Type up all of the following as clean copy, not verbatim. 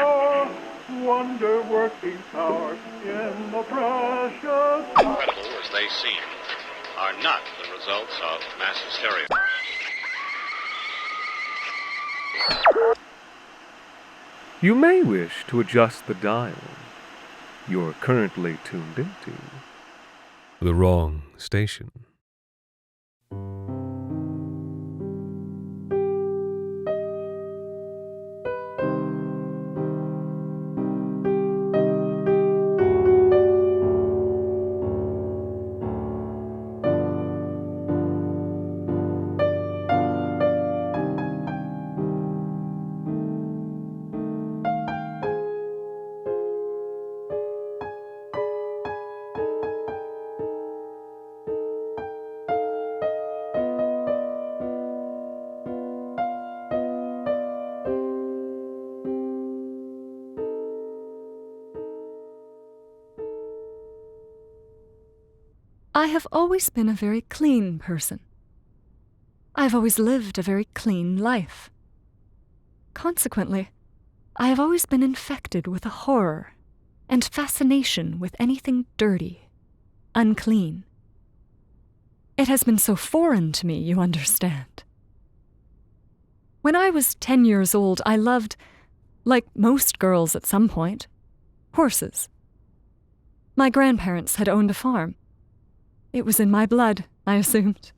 Oh, wonder-working power in the precious... Incredible as they seem, are not the results of mass hysteria. You may wish to adjust the dial. You're currently tuned into the wrong station. I have always been a very clean person. I've always lived a very clean life. Consequently, I have always been infected with a horror and fascination with anything dirty, unclean. It has been so foreign to me, you understand. When I was 10 years old, I loved, like most girls at some point, horses. My grandparents had owned a farm. It was in my blood, I assumed.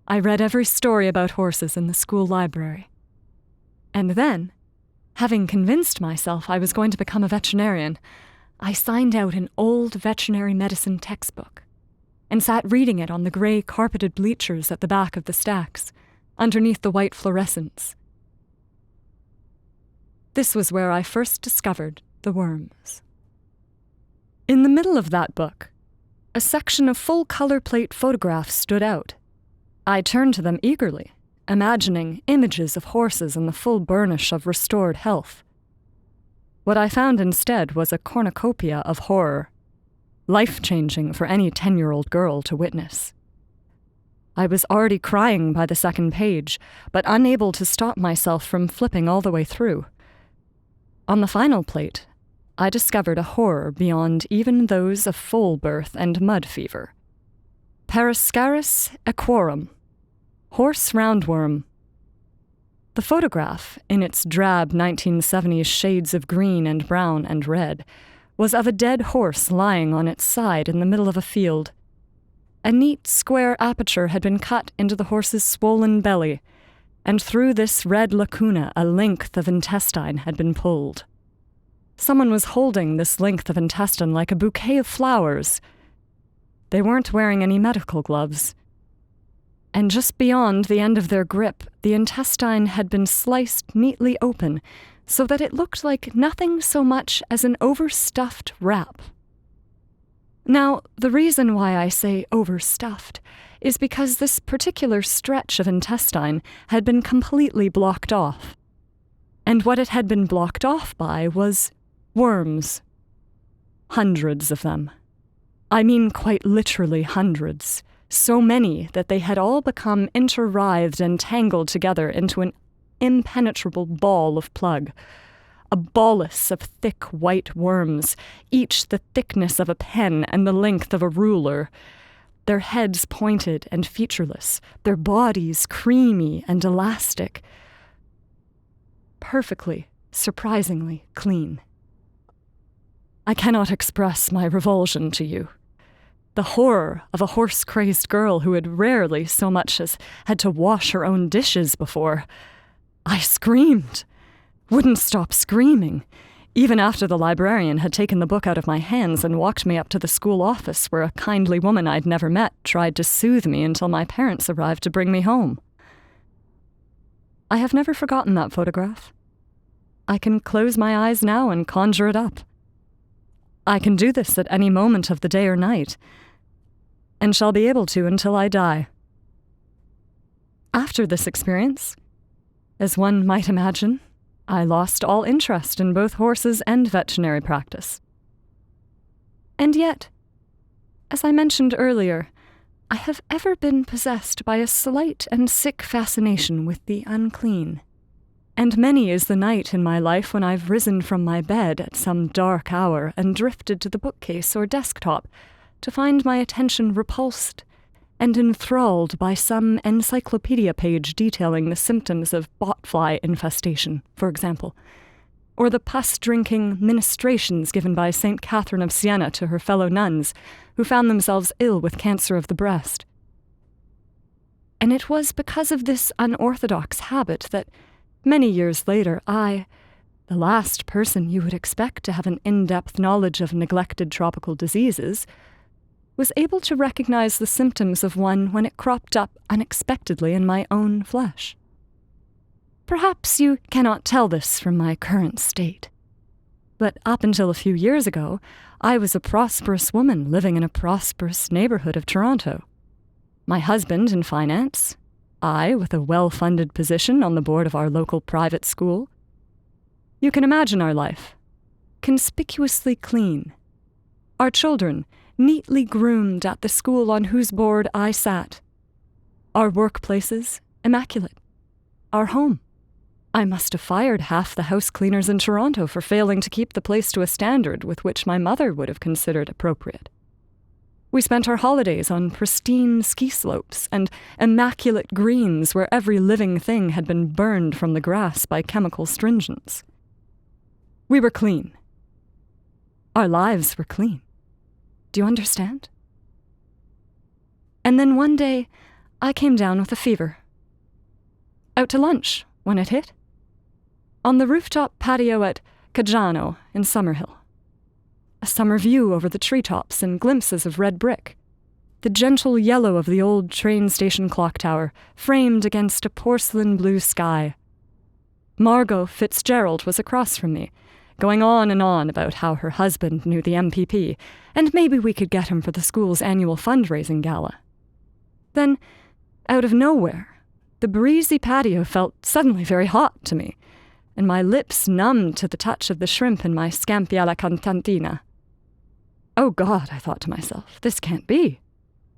I read every story about horses in the school library. And then, having convinced myself I was going to become a veterinarian, I signed out an old veterinary medicine textbook and sat reading it on the gray carpeted bleachers at the back of the stacks, underneath the white fluorescents. This was where I first discovered the worms. In the middle of that book, a section of full color plate photographs stood out. I turned to them eagerly, imagining images of horses in the full burnish of restored health. What I found instead was a cornucopia of horror, life-changing for any 10-year-old girl to witness. I was already crying by the second page, but unable to stop myself from flipping all the way through. On the final plate, I discovered a horror beyond even those of foal birth and mud fever. Parascaris equorum, horse roundworm. The photograph, in its drab 1970s shades of green and brown and red, was of a dead horse lying on its side in the middle of a field. A neat square aperture had been cut into the horse's swollen belly, and through this red lacuna a length of intestine had been pulled. Someone was holding this length of intestine like a bouquet of flowers. They weren't wearing any medical gloves. And just beyond the end of their grip, the intestine had been sliced neatly open so that it looked like nothing so much as an overstuffed wrap. Now, the reason why I say overstuffed is because this particular stretch of intestine had been completely blocked off. And what it had been blocked off by was worms. Hundreds of them. I mean quite literally hundreds. So many that they had all become interwrithed and tangled together into an impenetrable ball of plug. A bolus of thick white worms, each the thickness of a pen and the length of a ruler. Their heads pointed and featureless, their bodies creamy and elastic. Perfectly, surprisingly clean. I cannot express my revulsion to you. The horror of a horse-crazed girl who had rarely so much as had to wash her own dishes before. I screamed. Wouldn't stop screaming, even after the librarian had taken the book out of my hands and walked me up to the school office where a kindly woman I'd never met tried to soothe me until my parents arrived to bring me home. I have never forgotten that photograph. I can close my eyes now and conjure it up. I can do this at any moment of the day or night, and shall be able to until I die. After this experience, as one might imagine, I lost all interest in both horses and veterinary practice. And yet, as I mentioned earlier, I have ever been possessed by a slight and sick fascination with the unclean, And many is the night in my life when I've risen from my bed at some dark hour and drifted to the bookcase or desktop to find my attention repulsed and enthralled by some encyclopedia page detailing the symptoms of botfly infestation, for example, or the pus-drinking ministrations given by St. Catherine of Siena to her fellow nuns who found themselves ill with cancer of the breast. And it was because of this unorthodox habit that many years later I, the last person you would expect to have an in-depth knowledge of neglected tropical diseases, was able to recognize the symptoms of one when it cropped up unexpectedly in my own flesh. Perhaps you cannot tell this from my current state, but up until a few years ago, I was a prosperous woman living in a prosperous neighborhood of Toronto. My husband in finance, I with a well-funded position on the board of our local private school. You can imagine our life, conspicuously clean. Our children, neatly groomed at the school on whose board I sat. Our workplaces, immaculate. Our home. I must have fired half the house cleaners in Toronto for failing to keep the place to a standard with which my mother would have considered appropriate. We spent our holidays on pristine ski slopes and immaculate greens where every living thing had been burned from the grass by chemical stringents. We were clean. Our lives were clean. Do you understand? And then one day, I came down with a fever. Out to lunch when it hit. On the rooftop patio at Cajano in Summerhill. A summer view over the treetops and glimpses of red brick. The gentle yellow of the old train station clock tower, framed against a porcelain blue sky. Margot Fitzgerald was across from me, going on and on about how her husband knew the MPP, and maybe we could get him for the school's annual fundraising gala. Then, out of nowhere, the breezy patio felt suddenly very hot to me, and my lips numbed to the touch of the shrimp in my scampi alla cantantina. Oh God, I thought to myself, this can't be.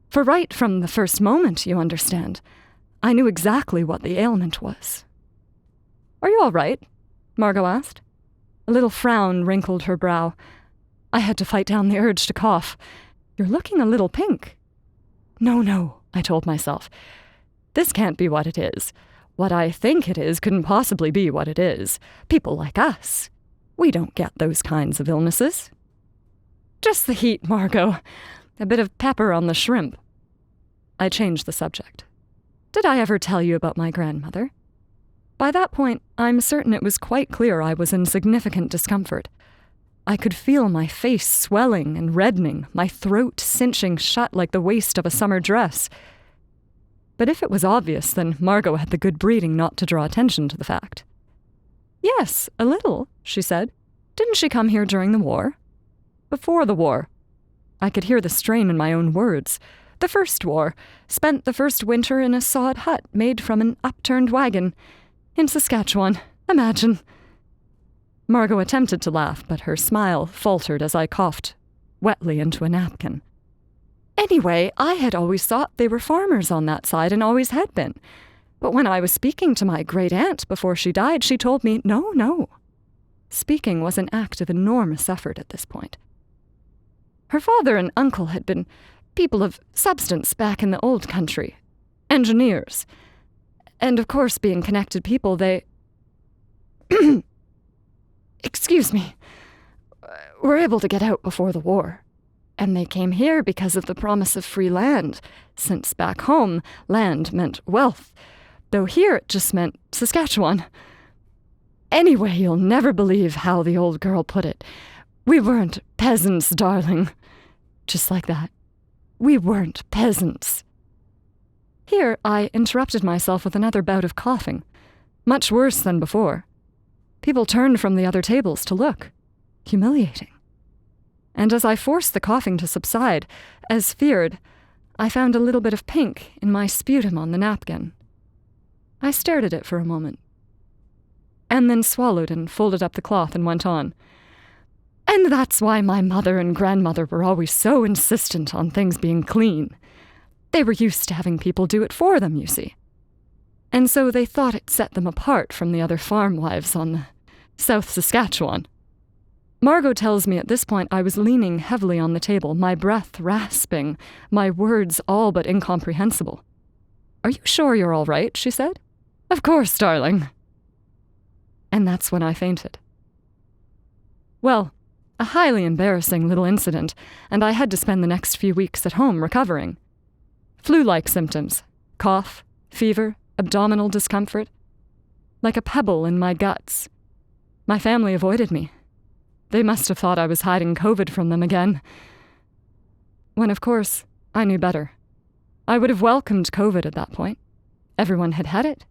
For right from the first moment, you understand, I knew exactly what the ailment was. Are you all right? Margot asked. A little frown wrinkled her brow. I had to fight down the urge to cough. You're looking a little pink. No, I told myself. This can't be what it is. What I think it is couldn't possibly be what it is. People like us, we don't get those kinds of illnesses. Just the heat, Margot. A bit of pepper on the shrimp. I changed the subject. Did I ever tell you about my grandmother? By that point, I'm certain it was quite clear I was in significant discomfort. I could feel my face swelling and reddening, my throat cinching shut like the waist of a summer dress. But if it was obvious, then Margot had the good breeding not to draw attention to the fact. Yes, a little, she said. Didn't she come here during the war? Before the war. I could hear the strain in my own words. The first war. Spent the first winter in a sod hut made from an upturned wagon. In Saskatchewan. Imagine. Margot attempted to laugh, but her smile faltered as I coughed wetly into a napkin. Anyway, I had always thought they were farmers on that side and always had been. But when I was speaking to my great-aunt before she died, she told me, no. Speaking was an act of enormous effort at this point. Her father and uncle had been people of substance back in the old country. Engineers. And of course, being connected people, they... Excuse me. Were able to get out before the war. And they came here because of the promise of free land, since back home, land meant wealth, though here it just meant Saskatchewan. Anyway, you'll never believe how the old girl put it. We weren't peasants, darling. Just like that. We weren't peasants. Here I interrupted myself with another bout of coughing, much worse than before. People turned from the other tables to look. Humiliating. And as I forced the coughing to subside, as feared, I found a little bit of pink in my sputum on the napkin. I stared at it for a moment, and then swallowed and folded up the cloth and went on. And that's why my mother and grandmother were always so insistent on things being clean. They were used to having people do it for them, you see. and so they thought it set them apart from the other farm wives on the South Saskatchewan. Margot tells me at this point I was leaning heavily on the table, my breath rasping, my words all but incomprehensible. "Are you sure you're all right?" she said. "Of course, darling." And that's when I fainted. Well, a highly embarrassing little incident, and I had to spend the next few weeks at home recovering. Flu-like symptoms, cough, fever, abdominal discomfort, like a pebble in my guts. My family avoided me. They must have thought I was hiding COVID from them again. When, of course, I knew better. I would have welcomed COVID at that point. Everyone had had it.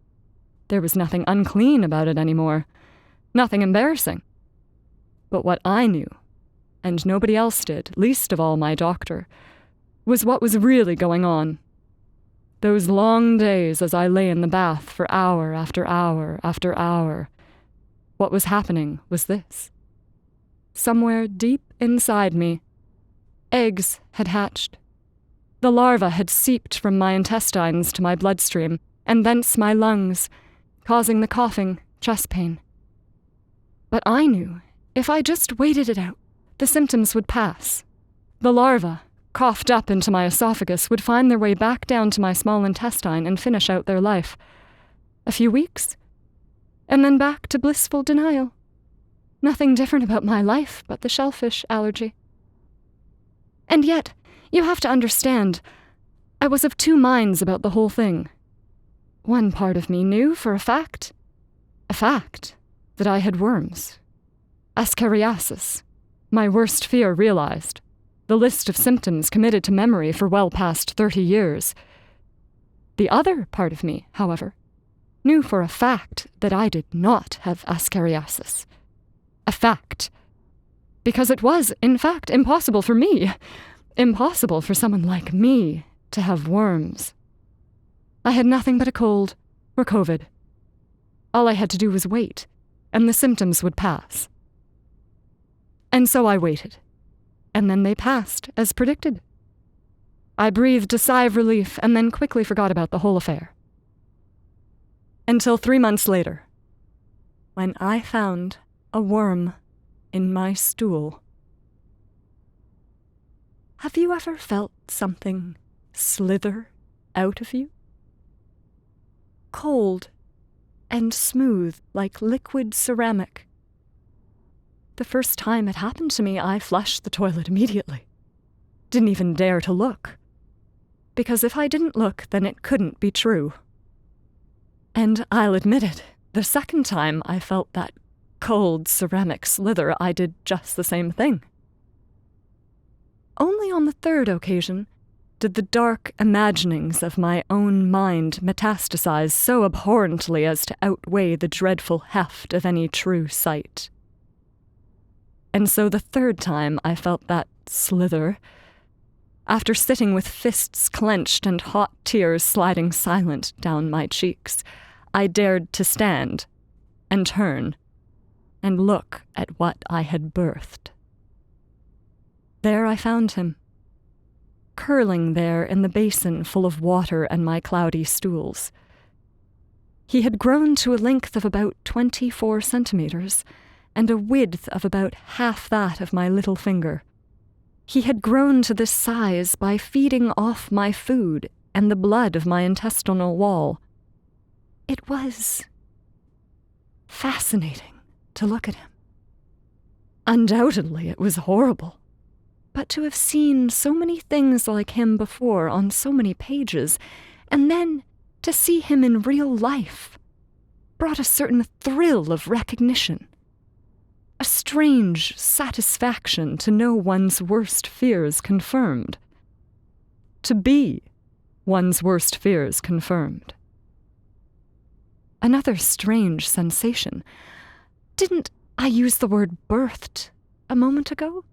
There was nothing unclean about it anymore. Nothing embarrassing. But what I knew, and nobody else did, least of all my doctor, was what was really going on. Those long days as I lay in the bath for hour after hour after hour. What was happening was this. Somewhere deep inside me, eggs had hatched. The larva had seeped from my intestines to my bloodstream, and thence my lungs, causing the coughing, chest pain. But I knew if I just waited it out, the symptoms would pass. The larva, coughed up into my esophagus, would find their way back down to my small intestine and finish out their life. A few weeks, and then back to blissful denial. Nothing different about my life but the shellfish allergy. And yet, you have to understand, I was of two minds about the whole thing. One part of me knew for a fact, that I had worms. Ascariasis, my worst fear realized, the list of symptoms committed to memory for well past 30 years. The other part of me, however, knew for a fact that I did not have ascariasis. A fact. Because it was, in fact, impossible for me. Impossible for someone like me to have worms. I had nothing but a cold, or COVID. All I had to do was wait, and the symptoms would pass. And so I waited, and then they passed, as predicted. I breathed a sigh of relief, and then quickly forgot about the whole affair. Until 3 months later, when I found a worm in my stool. Have you ever felt something slither out of you? Cold and smooth like liquid ceramic. The first time it happened to me, I flushed the toilet immediately. Didn't even dare to look. Because if I didn't look, then it couldn't be true. And I'll admit it, the second time I felt that cold ceramic slither, I did just the same thing. Only on the third occasion did the dark imaginings of my own mind metastasize so abhorrently as to outweigh the dreadful heft of any true sight. And so the third time I felt that slither, after sitting with fists clenched and hot tears sliding silent down my cheeks, I dared to stand and turn and look at what I had birthed. There I found him, curling there in the basin full of water and my cloudy stools. He had grown to a length of about 24 centimeters, and a width of about half that of my little finger. He had grown to this size by feeding off my food and the blood of my intestinal wall. It was fascinating to look at him. Undoubtedly, it was horrible. But to have seen so many things like him before on so many pages, and then to see him in real life, brought a certain thrill of recognition. A strange satisfaction to know one's worst fears confirmed. To be one's worst fears confirmed. Another strange sensation. Didn't I use the word birthed a moment ago?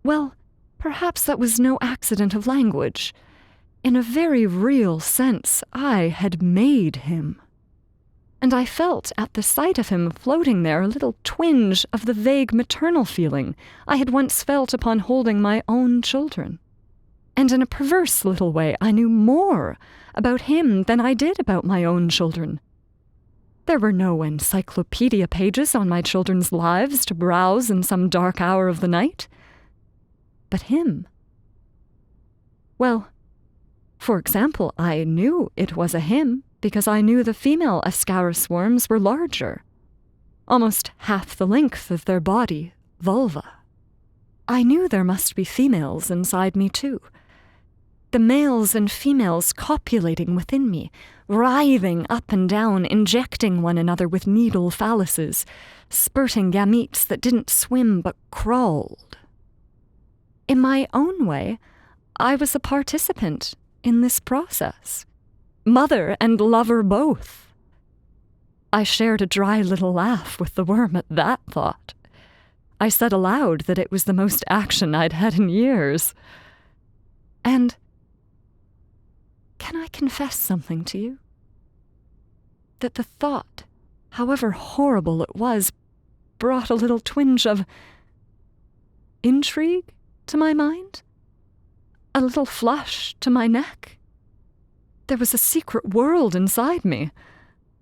Well, perhaps that was no accident of language. In a very real sense, I had made him. And I felt at the sight of him floating there a little twinge of the vague maternal feeling I had once felt upon holding my own children. And in a perverse little way, I knew more about him than I did about my own children. There were no encyclopedia pages on my children's lives to browse in some dark hour of the night. But him. Well, for example, I knew it was a him because I knew the female Ascaris worms were larger, almost half the length of their body, vulva. I knew there must be females inside me too. The males and females copulating within me, writhing up and down, injecting one another with needle phalluses, spurting gametes that didn't swim but crawled. In my own way, I was a participant in this process, mother and lover both. I shared a dry little laugh with the worm at that thought. I said aloud that it was the most action I'd had in years. And can I confess something to you? That the thought, however horrible it was, brought a little twinge of intrigue to my mind? A little flush to my neck? There was a secret world inside me,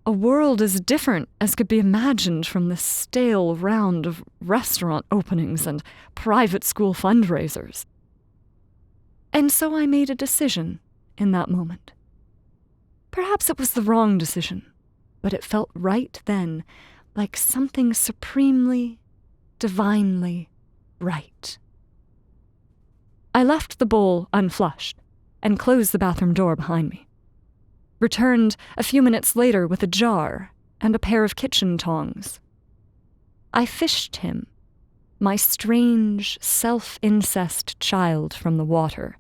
a world as different as could be imagined from the stale round of restaurant openings and private school fundraisers. And so I made a decision in that moment. Perhaps it was the wrong decision, but it felt right then, like something supremely, divinely right. I left the bowl unflushed and closed the bathroom door behind me. Returned a few minutes later with a jar and a pair of kitchen tongs. I fished him, my strange, self-incest child, from the water,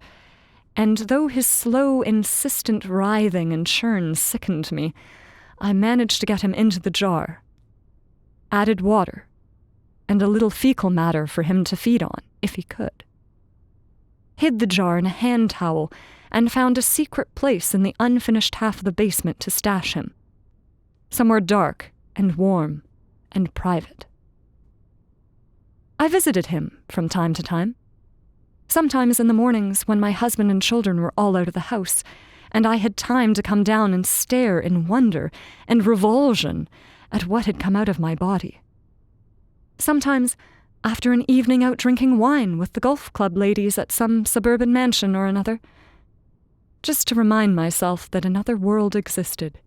and though his slow, insistent writhing and churn sickened me, I managed to get him into the jar, added water, and a little fecal matter for him to feed on, if he could. Hid the jar in a hand towel, and found a secret place in the unfinished half of the basement to stash him. Somewhere dark and warm and private. I visited him from time to time. Sometimes in the mornings when my husband and children were all out of the house, and I had time to come down and stare in wonder and revulsion at what had come out of my body. Sometimes after an evening out drinking wine with the golf club ladies at some suburban mansion or another, just to remind myself that another world existed,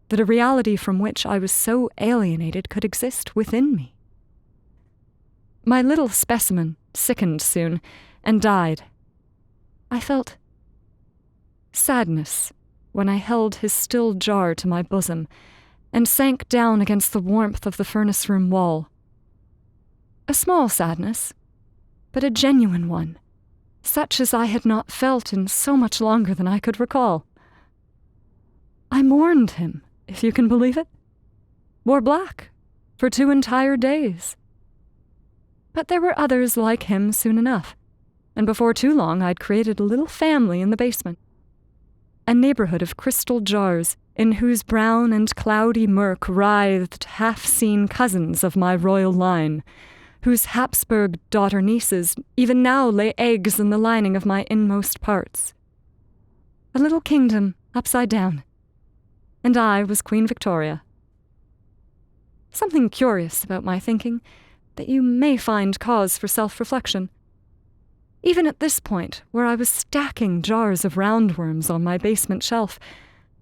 that a reality from which I was so alienated could exist within me. My little specimen sickened soon and died. I felt sadness when I held his still jar to my bosom and sank down against the warmth of the furnace room wall. A small sadness, but a genuine one, such as I had not felt in so much longer than I could recall. I mourned him, if you can believe it. Wore black for 2 entire days. But there were others like him soon enough, and before too long I'd created a little family in the basement. A neighborhood of crystal jars in whose brown and cloudy murk writhed half-seen cousins of my royal line, whose Habsburg daughter-nieces even now lay eggs in the lining of my inmost parts. A little kingdom upside down, and I was Queen Victoria. Something curious about my thinking that you may find cause for self-reflection. Even at this point, where I was stacking jars of roundworms on my basement shelf,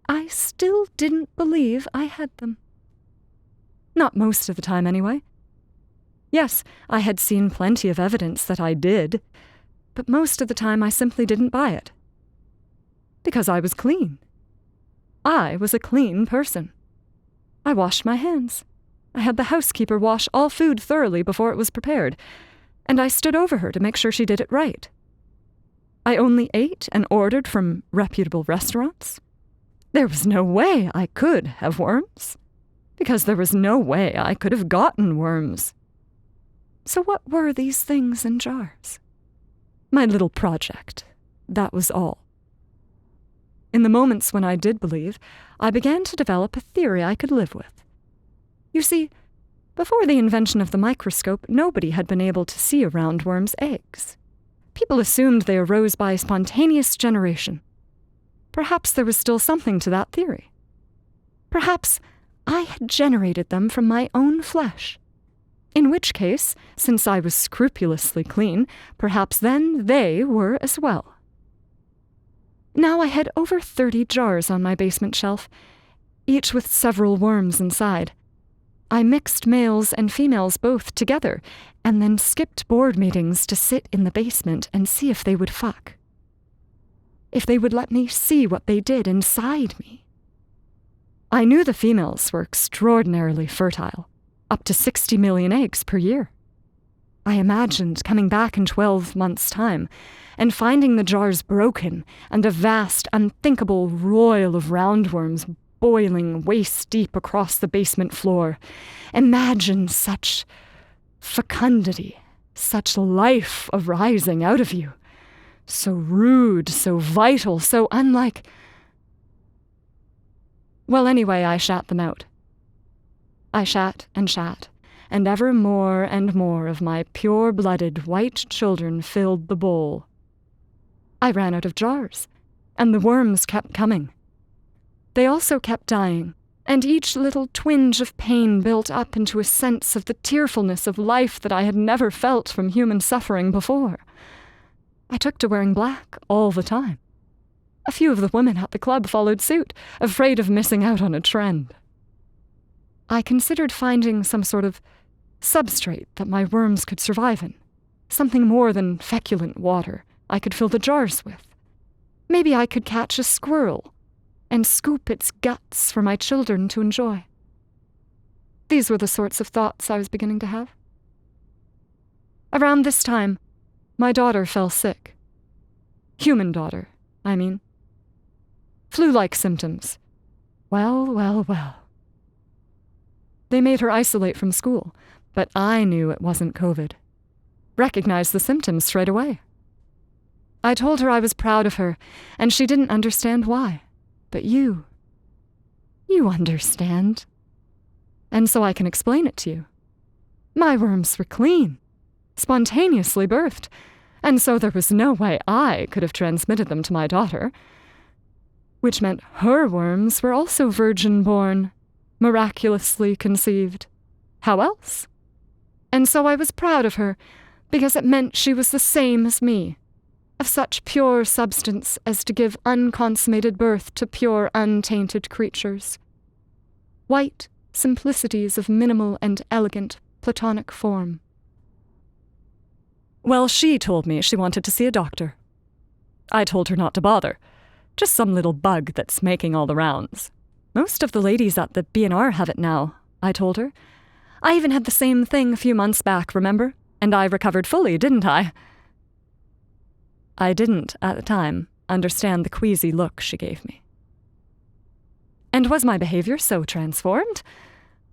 I still didn't believe I had them. Not most of the time, anyway. Yes, I had seen plenty of evidence that I did, but most of the time I simply didn't buy it. Because I was clean. I was a clean person. I washed my hands. I had the housekeeper wash all food thoroughly before it was prepared, and I stood over her to make sure she did it right. I only ate and ordered from reputable restaurants. There was no way I could have worms, because there was no way I could have gotten worms. So what were these things in jars? My little project, that was all. In the moments when I did believe, I began to develop a theory I could live with. You see, before the invention of the microscope, nobody had been able to see a roundworm's eggs. People assumed they arose by spontaneous generation. Perhaps there was still something to that theory. Perhaps I had generated them from my own flesh. In which case, since I was scrupulously clean, perhaps then they were as well. Now I had over 30 jars on my basement shelf, each with several worms inside. I mixed males and females both together, and then skipped board meetings to sit in the basement and see if they would fuck. If they would let me see what they did inside me. I knew the females were extraordinarily fertile, up to 60 million eggs per year. I imagined coming back in 12 months' time and finding the jars broken and a vast, unthinkable roil of roundworms boiling waist-deep across the basement floor. Imagine such fecundity, such life arising out of you. So rude, so vital, so unlike... Well, anyway, I shat them out. I shat, and ever more and more of my pure-blooded white children filled the bowl. I ran out of jars, and the worms kept coming. They also kept dying, and each little twinge of pain built up into a sense of the tearfulness of life that I had never felt from human suffering before. I took to wearing black all the time. A few of the women at the club followed suit, afraid of missing out on a trend. I considered finding some sort of substrate that my worms could survive in, something more than feculent water I could fill the jars with. Maybe I could catch a squirrel and scoop its guts for my children to enjoy. These were the sorts of thoughts I was beginning to have. Around this time, my daughter fell sick. Human daughter, I mean. Flu-like symptoms. Well. They made her isolate from school, but I knew it wasn't COVID. Recognized the symptoms straight away. I told her I was proud of her, and she didn't understand why. But you understand. And so I can explain it to you. My worms were clean, spontaneously birthed, and so there was no way I could have transmitted them to my daughter. Which meant her worms were also virgin-born, miraculously conceived. How else? And so I was proud of her, because it meant she was the same as me, of such pure substance as to give unconsummated birth to pure, untainted creatures. White simplicities of minimal and elegant platonic form. Well, she told me she wanted to see a doctor. I told her not to bother. Just some little bug that's making all the rounds. Most of the ladies at the B&R have it now, I told her. I even had the same thing a few months back, remember? And I recovered fully, didn't I? I didn't, at the time, understand the queasy look she gave me. And was my behavior so transformed?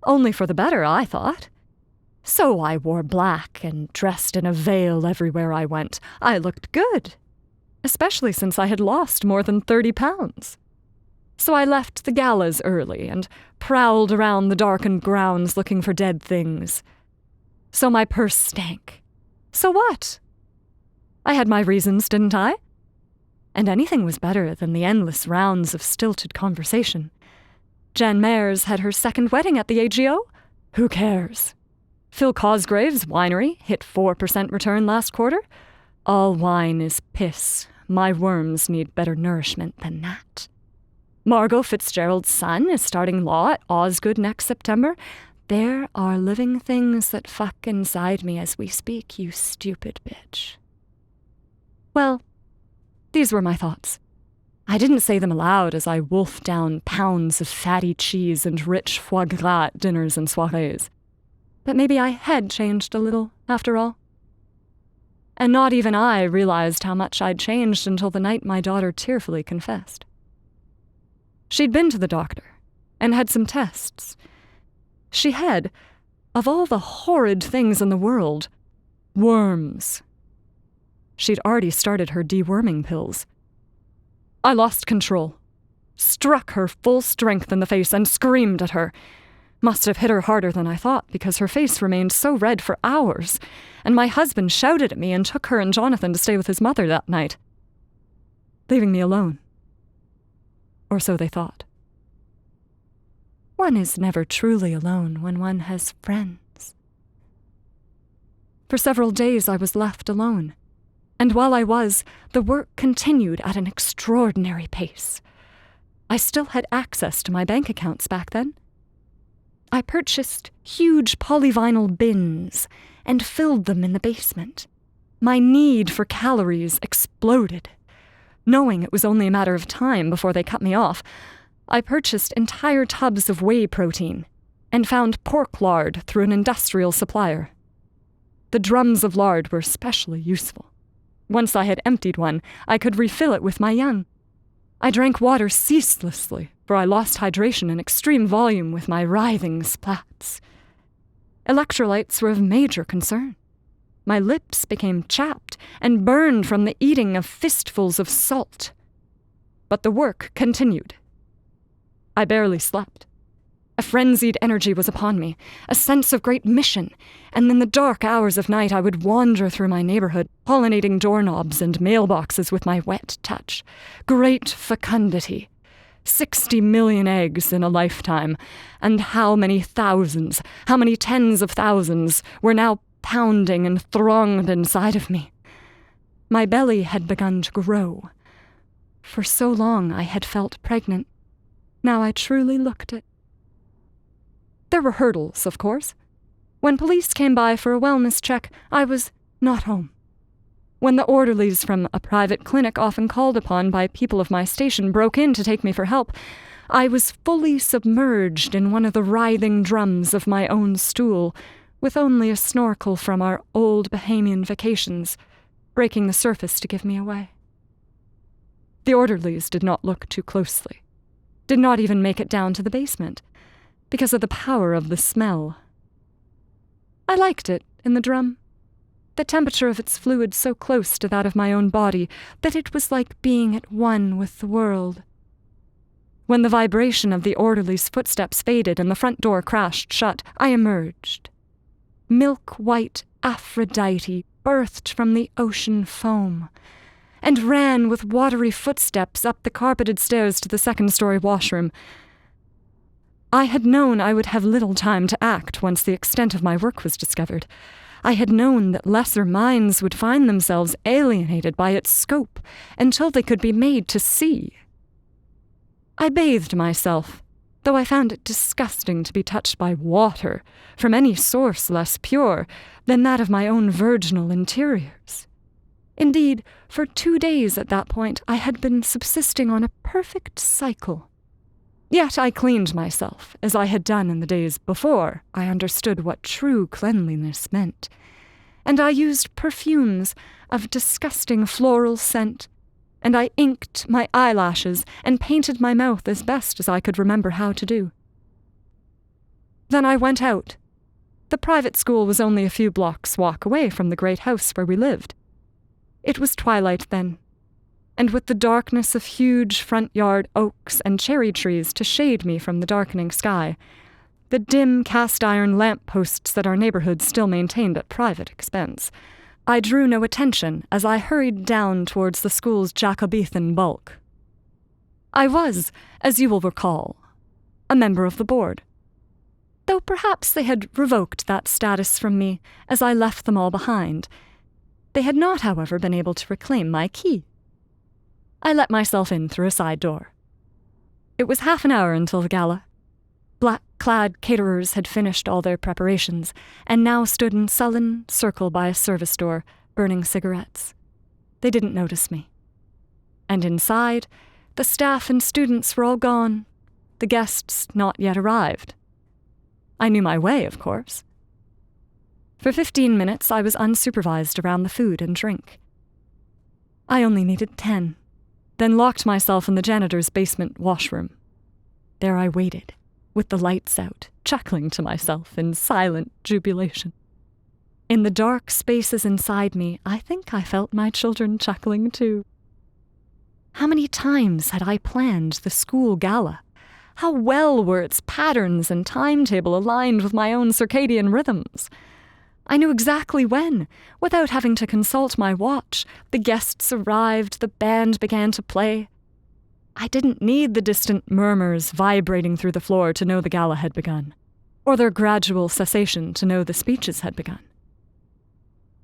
Only for the better, I thought. So I wore black and dressed in a veil everywhere I went. I looked good, especially since I had lost more than 30 pounds. So I left the galas early and prowled around the darkened grounds looking for dead things. So my purse stank. So what? I had my reasons, didn't I? And anything was better than the endless rounds of stilted conversation. Jan Mayers had her second wedding at the AGO? Who cares? Phil Cosgrave's winery hit 4% return last quarter. All wine is piss. My worms need better nourishment than that. Margot Fitzgerald's son is starting law at Osgood next September. There are living things that fuck inside me as we speak, you stupid bitch. Well, these were my thoughts. I didn't say them aloud as I wolfed down pounds of fatty cheese and rich foie gras at dinners and soirees. But maybe I had changed a little, after all. And not even I realized how much I'd changed until the night my daughter tearfully confessed. She'd been to the doctor and had some tests. She had, of all the horrid things in the world, worms. She'd already started her deworming pills. I lost control, struck her full strength in the face, and screamed at her. Must have hit her harder than I thought, because her face remained so red for hours, and my husband shouted at me and took her and Jonathan to stay with his mother that night, leaving me alone. Or so they thought. One is never truly alone when one has friends. For several days I was left alone, and while I was, the work continued at an extraordinary pace. I still had access to my bank accounts back then. I purchased huge polyvinyl bins and filled them in the basement. My need for calories exploded. Knowing it was only a matter of time before they cut me off, I purchased entire tubs of whey protein and found pork lard through an industrial supplier. The drums of lard were especially useful. Once I had emptied one, I could refill it with my young. I drank water ceaselessly, for I lost hydration in extreme volume with my writhing splats. Electrolytes were of major concern. My lips became chapped and burned from the eating of fistfuls of salt. But the work continued. I barely slept. A frenzied energy was upon me, a sense of great mission, and in the dark hours of night I would wander through my neighborhood, pollinating doorknobs and mailboxes with my wet touch. Great fecundity. 60 million eggs in a lifetime, and how many thousands, how many tens of thousands were now pounding and thronged inside of me. My belly had begun to grow. For so long I had felt pregnant. Now I truly looked it. There were hurdles, of course. When police came by for a wellness check, I was not home. When the orderlies from a private clinic often called upon by people of my station broke in to take me for help, I was fully submerged in one of the writhing drums of my own stool, with only a snorkel from our old Bahamian vacations, breaking the surface to give me away. The orderlies did not look too closely, did not even make it down to the basement, because of the power of the smell. I liked it in the drum, the temperature of its fluid so close to that of my own body that it was like being at one with the world. When the vibration of the orderly's footsteps faded and the front door crashed shut, I emerged. Milk-white Aphrodite birthed from the ocean foam, and ran with watery footsteps up the carpeted stairs to the second-story washroom. I had known I would have little time to act once the extent of my work was discovered. I had known that lesser minds would find themselves alienated by its scope until they could be made to see. I bathed myself, though I found it disgusting to be touched by water from any source less pure than that of my own virginal interiors. Indeed, for 2 days at that point I had been subsisting on a perfect cycle. Yet I cleaned myself, as I had done in the days before I understood what true cleanliness meant, and I used perfumes of disgusting floral scent, and I inked my eyelashes and painted my mouth as best as I could remember how to do. Then I went out. The private school was only a few blocks' walk away from the great house where we lived. It was twilight then, and with the darkness of huge front-yard oaks and cherry trees to shade me from the darkening sky, the dim cast-iron lamp-posts that our neighborhood still maintained at private expense, I drew no attention as I hurried down towards the school's Jacobean bulk. I was, as you will recall, a member of the board, though perhaps they had revoked that status from me as I left them all behind. They had not, however, been able to reclaim my key. I let myself in through a side door. It was half an hour until the gala. Black-clad caterers had finished all their preparations, and now stood in sullen circle by a service door, burning cigarettes. They didn't notice me. And inside, the staff and students were all gone, the guests not yet arrived. I knew my way, of course. For 15 minutes I was unsupervised around the food and drink. I only needed 10. Then locked myself in the janitor's basement washroom. There I waited, with the lights out, chuckling to myself in silent jubilation. In the dark spaces inside me, I think I felt my children chuckling too. How many times had I planned the school gala? How well were its patterns and timetable aligned with my own circadian rhythms? I knew exactly when, without having to consult my watch. The guests arrived, the band began to play. I didn't need the distant murmurs vibrating through the floor to know the gala had begun, or their gradual cessation to know the speeches had begun.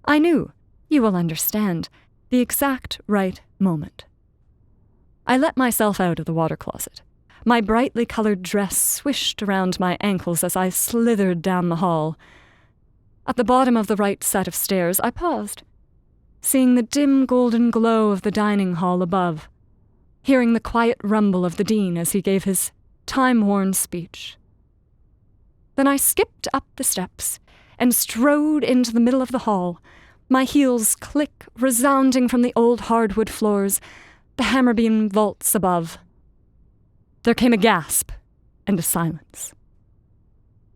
I knew, you will understand, the exact right moment. I let myself out of the water closet. My brightly colored dress swished around my ankles as I slithered down the hall. At the bottom of the right set of stairs, I paused, seeing the dim golden glow of the dining hall above, hearing the quiet rumble of the dean as he gave his time-worn speech. Then I skipped up the steps and strode into the middle of the hall, my heels click resounding from the old hardwood floors, the hammer-beam vaults above. There came a gasp and a silence.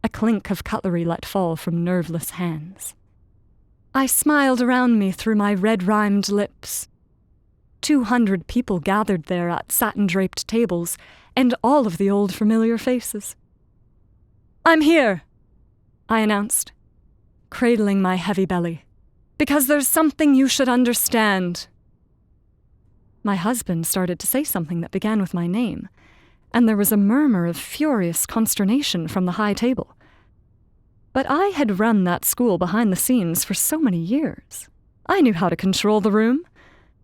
A clink of cutlery let fall from nerveless hands. I smiled around me through my red-rimed lips. 200 people gathered there at satin-draped tables, and all of the old familiar faces. "I'm here," I announced, cradling my heavy belly, "because there's something you should understand." My husband started to say something that began with my name, and there was a murmur of furious consternation from the high table. But I had run that school behind the scenes for so many years. I knew how to control the room,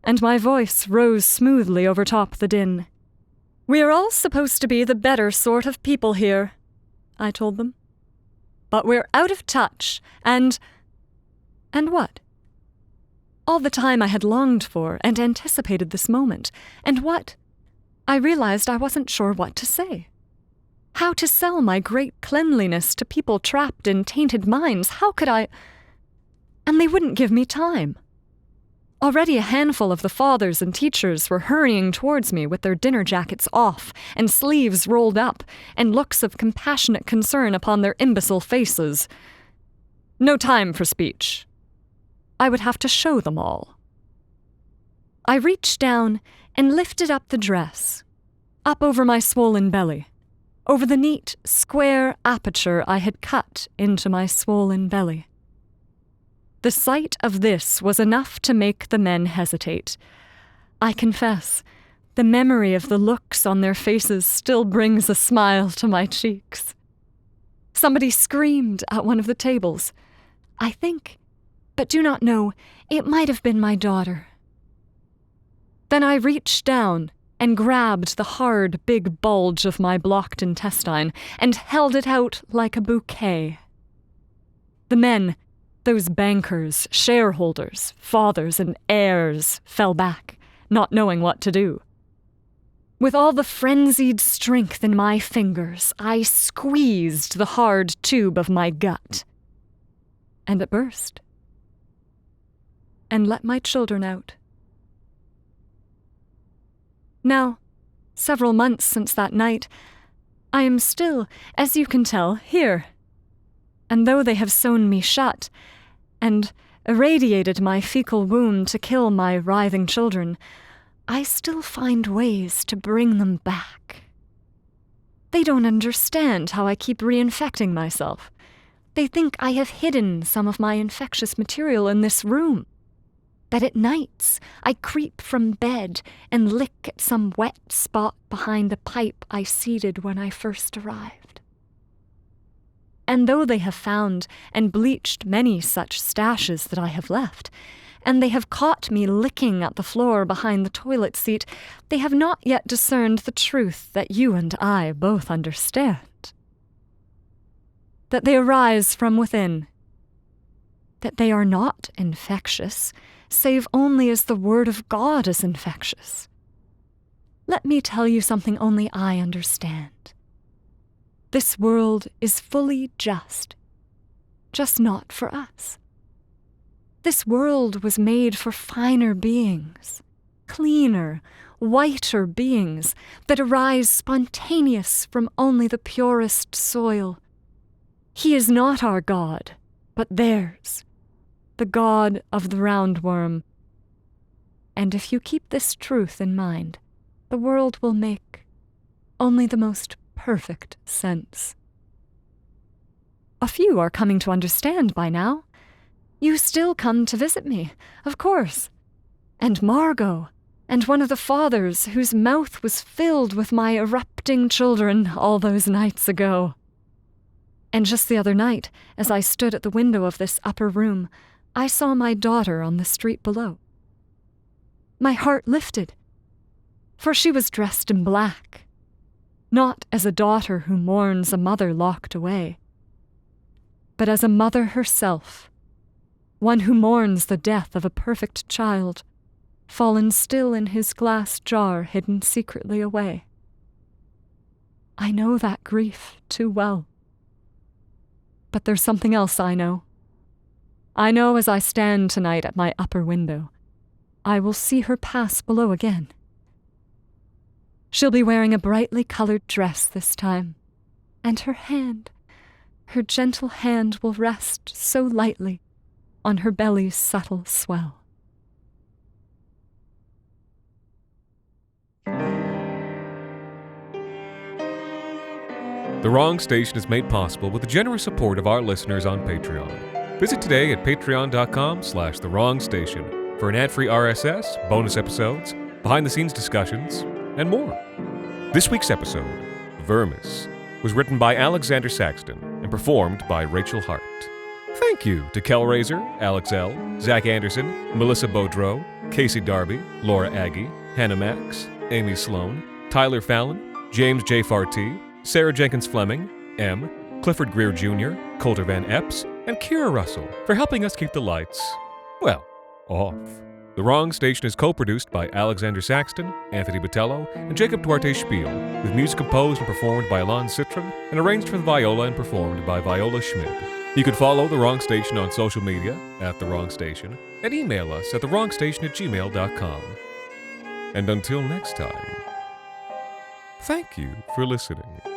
and my voice rose smoothly over top the din. "We're all supposed to be the better sort of people here," I told them. "But we're out of touch, and what? All the time I had longed for and anticipated this moment, and what? I realized I wasn't sure what to say. How to sell my great cleanliness to people trapped in tainted minds? How could I? And they wouldn't give me time. Already a handful of the fathers and teachers were hurrying towards me with their dinner jackets off and sleeves rolled up and looks of compassionate concern upon their imbecile faces. No time for speech. I would have to show them all. I reached down and lifted up the dress, up over my swollen belly, over the neat, square aperture I had cut into my swollen belly. The sight of this was enough to make the men hesitate. I confess, the memory of the looks on their faces still brings a smile to my cheeks. Somebody screamed at one of the tables. I think, but do not know, it might have been my daughter. Then I reached down and grabbed the hard, big bulge of my blocked intestine and held it out like a bouquet. The men, those bankers, shareholders, fathers, and heirs, fell back, not knowing what to do. With all the frenzied strength in my fingers, I squeezed the hard tube of my gut. And it burst. And let my children out. Now, several months since that night, I am still, as you can tell, here. And though they have sewn me shut, and irradiated my fecal womb to kill my writhing children, I still find ways to bring them back. They don't understand how I keep reinfecting myself. They think I have hidden some of my infectious material in this room. That at nights I creep from bed and lick at some wet spot behind the pipe I seeded when I first arrived. And though they have found and bleached many such stashes that I have left, and they have caught me licking at the floor behind the toilet seat, they have not yet discerned the truth that you and I both understand. That they arise from within. That they are not infectious, save only as the word of God is infectious. Let me tell you something only I understand. This world is fully just not for us. This world was made for finer beings, cleaner, whiter beings that arise spontaneous from only the purest soil. He is not our God, but theirs. The God of the roundworm. And if you keep this truth in mind, the world will make only the most perfect sense. A few are coming to understand by now. You still come to visit me, of course. And Margot, and one of the fathers whose mouth was filled with my erupting children all those nights ago. And just the other night, as I stood at the window of this upper room, I saw my daughter on the street below. My heart lifted, for she was dressed in black, not as a daughter who mourns a mother locked away, but as a mother herself, one who mourns the death of a perfect child, fallen still in his glass jar hidden secretly away. I know that grief too well. But there's something else I know. I know as I stand tonight at my upper window, I will see her pass below again. She'll be wearing a brightly colored dress this time, and her gentle hand will rest so lightly on her belly's subtle swell. The Wrong Station is made possible with the generous support of our listeners on Patreon. Visit today at patreon.com/The Wrong Station for an ad-free RSS, bonus episodes, behind-the-scenes discussions, and more. This week's episode, Vermis, was written by Alexander Saxton and performed by Rachel Hart. Thank you to Kelraiser, Alex L., Zach Anderson, Melissa Beaudreau, Casey Darby, Laura Aggie, Hannah Max, Amy Sloan, Tyler Fallon, James J. Fartee, Sarah Jenkins Fleming, M., Clifford Greer Jr., Coulter Van Epps, and Kira Russell for helping us keep the lights, well, off. The Wrong Station is co-produced by Alexander Saxton, Anthony Botello, and Jacob Duarte Spiel, with music composed and performed by Alon Citron and arranged for the viola and performed by Viola Schmid. You can follow The Wrong Station on social media at The Wrong Station and email us at thewrongstation@gmail.com. And until next time, thank you for listening.